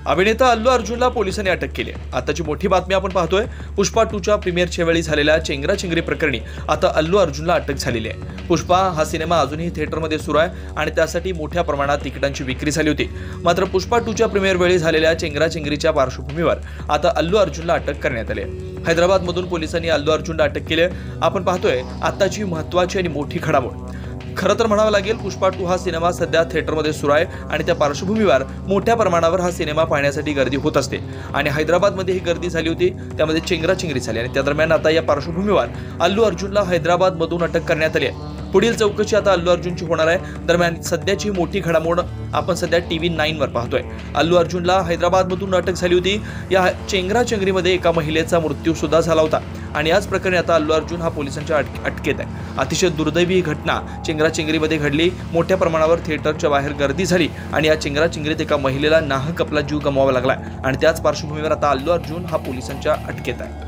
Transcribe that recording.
अभिनेता अल्लू अर्जुनला पोलिसांनी अटक केली आहे। आताची मोठी बातमी आपण पाहतोय। पुष्पा 2च्या प्रीमियरच्या वेळी झालेल्या चेंगराचेंगरी प्रकरणी आता अल्लू अर्जुनला अटक झालेली आहे। पुष्पा हा सिनेमा अजूनही थिएटरमध्ये सुरू आहे आणि त्यासाठी मोठ्या प्रमाणात तिकिटांची विक्री झाली होती। मात्र पुष्पा 2च्या प्रीमियर वेळी झालेल्या चेंगराचेंगरीच्या पार्श्वभूमीवर आता अल्लू अर्जुनला अटक करण्यात आली आहे। हैदराबादमधून पोलिसांनी अल्लू अर्जुनला अटक केली आहे। आपण पाहतोय आताची महत्त्वाची आणि मोठी घडामोड। खरं तर म्हणावं लागेल, पुष्पा 2 हा सिनेमा सध्या थिएटरमध्ये सुरू आहे आणि त्या पार्श्वभूमीवर मोठ्या प्रमाणावर हा सिनेमा पाहण्यासाठी गर्दी होत असते आणि हैदराबादमध्ये ही गर्दी झाली होती, त्यामध्ये चेंगराचेंगरी झाली आणि त्या दरम्यान आता या पार्श्वभूमीवर अल्लू अर्जुनला हैदराबादमधून अटक करण्यात आली आहे। पुढील चौकशी आता अल्लू अर्जुनची होणार आहे। दरम्यान सध्याची मोठी घडामोड आपण सध्या TV9 वर पाहतोय। अल्लू अर्जुनला हैदराबादमधून अटक झाली होती। या चेंगराचेंगरीमध्ये एका महिलेचा मृत्यू सुद्धा झाला होता आणि याच प्रकरणी आता अल्लू अर्जुन हा पोलिसांच्या अटकेत आहे। अतिशय दुर्दैवी घटना चेंगराचेंगरीमध्ये घडली। मोठ्या प्रमाणावर थिएटरच्या बाहेर गर्दी झाली आणि या चेंगराचेंगरीत एका महिलेला नाहक आपला जीव गमवावा लागला आणि त्याच पार्श्वभूमीवर आता अल्लू अर्जुन हा पोलिसांच्या अटकेत आहे।